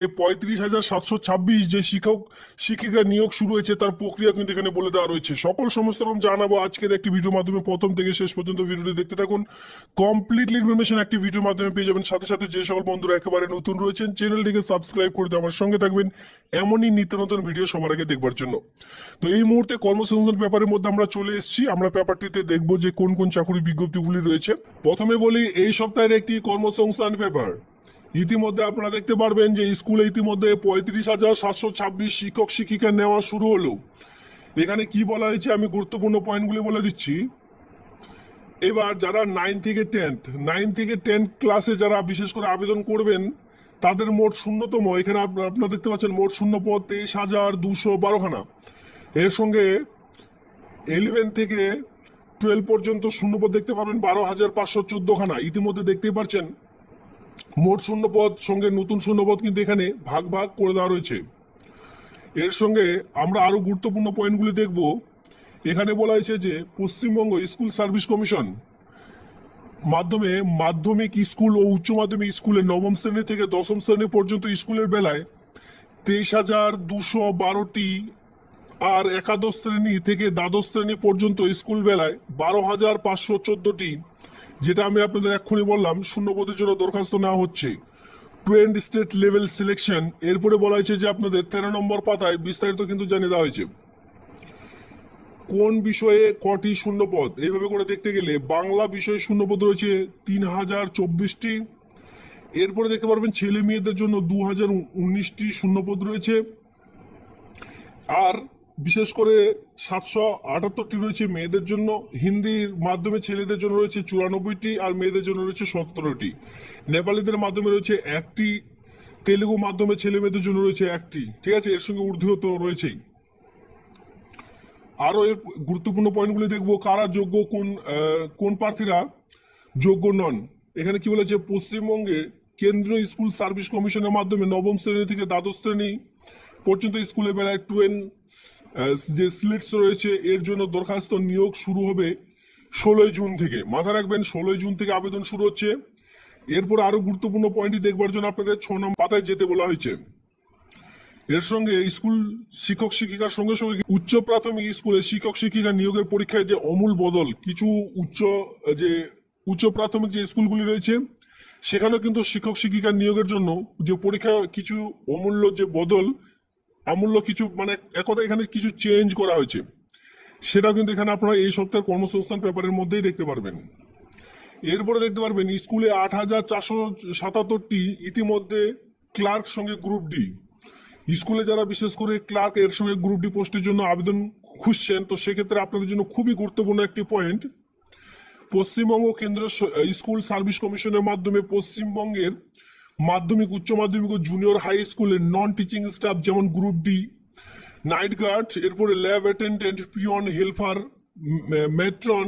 35,726 যে শিক্ষক শিক্ষিকা নিয়োগ শুরু হয়েছে তার প্রক্রিয়া কিন্তু এখানে বলে দেওয়া রয়েছে। সকল সমস্ত রকম জানাবো আজকের একটি ভিডিওর মাধ্যমে, প্রথম থেকে শেষ পর্যন্ত ভিডিওটি দেখতে থাকুন। কমপ্লিটলি ইনফরমেশন একটি ভিডিওর মাধ্যমে পেয়ে যাবেন। সাথে সাথে যে সকল বন্ধুরা একেবারে নতুন রয়েছেন চ্যানেলটিকে সাবস্ক্রাইব করে দিয়ে আমার সঙ্গে থাকবেন এমনই নিত্য নতুন ভিডিও সবার আগে দেখবার জন্য। তো এই মুহূর্তে কর্মসংস্থান পেপারের মধ্যে আমরা চলে এসেছি। আমরা পেপারটিতে দেখবো যে কোন কোন চাকরি বিজ্ঞপ্তিগুলি রয়েছে। প্রথমে বলি এই সপ্তাহের একটি কর্মসংস্থান পেপার। ইতিমধ্যে আপনারা দেখতে পারবেন যে স্কুলে ইতিমধ্যে 35,726 শিক্ষক শিক্ষিকা নেওয়া শুরু হলো। এখানে কি বলা হয়েছে আমি গুরুত্বপূর্ণ পয়েন্টগুলি বলে দিচ্ছি। এবার যারা 9 থেকে 10 ক্লাসে যারা বিশেষ করে আবেদন করবেন তাদের মোট শূন্যতম, এখানে আপনারা দেখতে পাচ্ছেন মোট শূন্য পদ 23,212খানা। এর সঙ্গে 11 থেকে 12 পর্যন্ত শূন্যপদ দেখতে পাবেন 12,514খানা। ইতিমধ্যে দেখতেই পাচ্ছেন মোট শূন্যপদ সঙ্গে নতুন শূন্যপদ কিন্তু এখানে ভাগ ভাগ করে দেওয়া রয়েছে। এর সঙ্গে আমরা আরো গুরুত্বপূর্ণ পয়েন্টগুলি দেখব। এখানে বলা হয়েছে যে পশ্চিমবঙ্গ স্কুল সার্ভিস কমিশন মাধ্যমে মাধ্যমিক স্কুল ও উচ্চ মাধ্যমিক স্কুলে নবম শ্রেণী থেকে দশম শ্রেণী পর্যন্ত স্কুলের বেলায় 23,212টি, আর একাদশ শ্রেণী থেকে দ্বাদশ শ্রেণী পর্যন্ত স্কুল বেলায় 12,514টি, যেটা আমি আপনাদের এক্ষুনি বললাম শূন্যপদের জন্য দরখাস্ত নেওয়া হচ্ছে। ট্রেন্ড স্টেট লেভেল সিলেকশন, এরপরে বলা হয়েছে যে আপনাদের 13 নম্বর পাতায় বিস্তারিত কিন্তু জানিয়ে দেওয়া হয়েছে কোন বিষয়ে কটি শূন্যপদ। এইভাবে করে দেখতে গেলে বাংলা বিষয়ে শূন্যপদ রয়েছে 3,024টি। এরপরে দেখতে পারবেন ছেলে মেয়েদের জন্য 2,019টি শূন্যপদ রয়েছে, আর বিশেষ করে 778টি রয়েছে মেয়েদের জন্য। হিন্দির মাধ্যমে ছেলেদের জন্য রয়েছে 94টি, আর মেয়েদের জন্য রয়েছে 17টি। নেপালিদের মাধ্যমে রয়েছে একটি, তেলেগু মাধ্যমে ছেলে মেয়েদের জন্য রয়েছে একটি। ঠিক আছে, এর সঙ্গে উর্দু তো রয়েছেই। আরো এর গুরুত্বপূর্ণ পয়েন্টগুলি দেখবো। কারা যোগ্য, কোন প্রার্থীরা যোগ্য নন। এখানে কি বলেছে, পশ্চিমবঙ্গে কেন্দ্রীয় স্কুল সার্ভিস কমিশনের মাধ্যমে নবম শ্রেণী থেকে দ্বাদশ শ্রেণী পর্যন্ত স্কুলের বেলায় যে সিলেটস রয়েছে এর জন্য দরখাস্ত নিয়োগ শুরু হবে 16 জুন থেকে। মাথায় রাখবেন 16 জুন থেকে আবেদন শুরু হচ্ছে। এরপর আরো গুরুত্বপূর্ণ পয়েন্টটি দেখবার জন্য আপনাদের 6 নম্বর পাতায় যেতে বলা হয়েছে। এর সঙ্গে স্কুল শিক্ষক শিক্ষিকার সঙ্গে সঙ্গে উচ্চ প্রাথমিক স্কুলে শিক্ষক শিক্ষিকা নিয়োগের পরীক্ষায় যে অমূল বদল, কিছু উচ্চ প্রাথমিক যে স্কুলগুলি রয়েছে সেখানেও কিন্তু শিক্ষক শিক্ষিকা নিয়োগের জন্য যে পরীক্ষা কিছু অমূল্য যে বদল, অমূল্য কিছু মানে একথা এখানে কিছু চেঞ্জ করা হয়েছে, সেটা কিন্তু এখানে আপনারা এই সপ্তাহের কর্মসংস্থান পেপারের মধ্যেই দেখতে পারবেন। এরপরে দেখতে পারবেন স্কুলে 8,477টি ইতিমধ্যে ক্লার্ক সঙ্গে গ্রুপ ডি। স্কুলে যারা বিশেষ করে ক্লার্ক এর সঙ্গে গ্রুপ ডি পোস্টের জন্য আবেদন খুঁজছেন, তো সেক্ষেত্রে আপনাদের জন্য খুবই গুরুত্বপূর্ণ একটি পয়েন্ট, পশ্চিমবঙ্গ কেন্দ্র স্কুল সার্ভিস কমিশনের মাধ্যমে পশ্চিমবঙ্গের মাধ্যমিক, উচ্চ মাধ্যমিক ও জুনিয়র হাই স্কুলের নন টিচিং স্টাফ যেমন গ্রুপ ডি, নাইট গার্ড, এরপরে lab attendant, peon, helper, matron,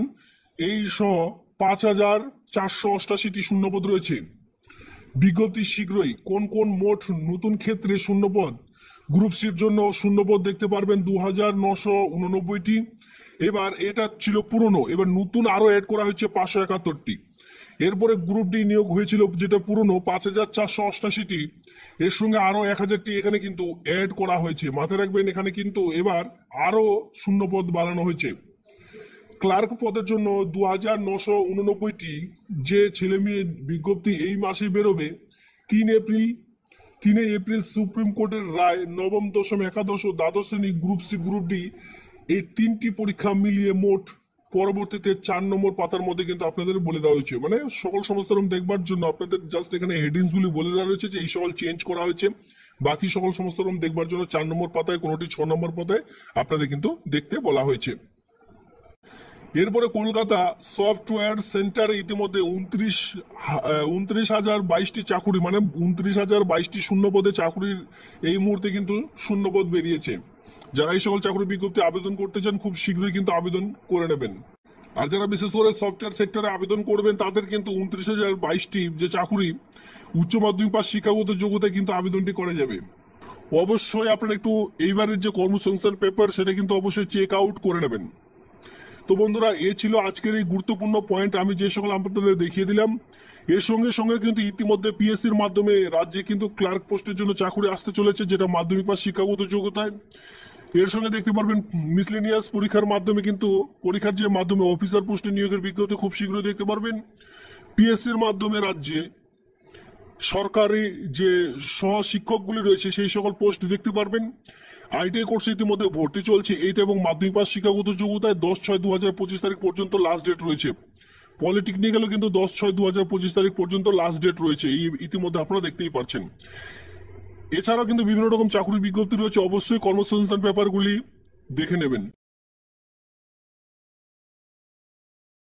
এই সহ 5,488টি শূন্যপদ রয়েছে। বিজ্ঞপ্তি শীঘ্রই। কোন কোন মোট নতুন ক্ষেত্রে শূন্যপদ, গ্রুপ সির জন্য শূন্যপদ দেখতে পারবেন 2,989টি। এবার এটা ছিল পুরনো, এবার নতুন আরো অ্যাড করা হয়েছে 571টি। এরপরে গ্রুপ ডি নিয়োগ হয়েছিল যেটা পুরনো 5,488টি, এর সঙ্গে আরো 1,000টি এখানে কিন্তু অ্যাড করা হয়েছে। মাথায় রাখবেন এখানে কিন্তু এবার আরো শূন্যপদ বাড়ানো হয়েছে। ক্লার্ক পদের জন্য 2,989টি যে ছেলে মেয়ে বিজ্ঞপ্তি এই মাসে বেরোবে। 3 এপ্রিল সুপ্রিম কোর্টের রায় নবম, দশম, একাদশ ও দ্বাদশ শ্রেণী গ্রুপ সি, গ্রুপ ডি এই 3টি পরীক্ষা মিলিয়ে মোট পরবর্তীতে 4 নম্বর পাতার মধ্যে কিন্তু আপনাদের বলে দেওয়া হয়েছে। মানে সকল সমস্ত রকম দেখবার জন্য আপনাদের জাস্ট এখানে হেডিংস গুলি বলে দেওয়া রয়েছে যে এই সকল চেঞ্জ করা হয়েছে। বাকি সকল সমস্ত রকম দেখবার জন্য 4 নম্বর পাতায়, কোনোটি 6 নম্বর পাতায় আপনাদের কিন্তু দেখতে বলা হয়েছে। এরপরে কলকাতা সফটওয়্যার সেন্টারে ইতিমধ্যে 29,022টি চাকুরি, মানে 29,022টি শূন্যপদে চাকুরির এই মুহূর্তে কিন্তু শূন্যপদ বেরিয়েছে। যারা এই সকল চাকরি বিজ্ঞপ্তি আবেদন করতে চান খুব শীঘ্রই কিন্তু আবেদন করে নেবেন। আর যারা বিশেষ করে সফটওয়্যার সেক্টরে আবেদন করবেন তাদের কিন্তু 29,022টি যে চাকুরি উচ্চ মাধ্যমিক পাস শিক্ষাগত যোগ্যতায় কিন্তু আবেদনটি করা যাবে। অবশ্যই আপনারা একটু এইবারের যে কর্মসংস্থান পেপার সেটা কিন্তু অবশ্যই চেক আউট করে নেবেন। তো বন্ধুরা, এ ছিল আজকের এই গুরুত্বপূর্ণ পয়েন্ট, আমি যে সকল আপনাদের দেখিয়ে দিলাম। এর সঙ্গে সঙ্গে কিন্তু ইতিমধ্যে পিএসসির মাধ্যমে রাজ্যে কিন্তু ক্লার্ক পোস্টের জন্য চাকুরি আসতে চলেছে, যেটা মাধ্যমিক পাস শিক্ষাগত যোগ্যতায়। এর সঙ্গে দেখতে পারবেন মিসলেনিয়াস পরীক্ষার মাধ্যমে কিন্তু পরীক্ষার যে মাধ্যমে অফিসার পোস্টে নিয়োগের বিজ্ঞপ্তি খুব শীঘ্রই দেখতে পারবেন। পিএসসির মাধ্যমে রাজ্যে সরকারি যে সহ শিক্ষকগুলি রয়েছে সেই সকল পোস্ট দেখতে পারবেন। আইটিআই কোর্সে ইতিমধ্যে ভর্তি চলছে। এইটা এবং মাধ্যমিক পাস শিক্ষাগত যোগ্যতায় 10/6/2025 তারিখ পর্যন্ত লাস্ট ডেট রয়েছে। পলিটেকনিক্যালও কিন্তু 10/6/2025 তারিখ পর্যন্ত লাস্ট ডেট রয়েছে, এই ইতিমধ্যে আপনারা দেখতেই পাচ্ছেন। এছাড়াও কিন্তু বিভিন্ন রকম চাকরির বিজ্ঞপ্তি রয়েছে, অবশ্যই কর্মসংস্থান ব্যাপারগুলি দেখে নেবেন।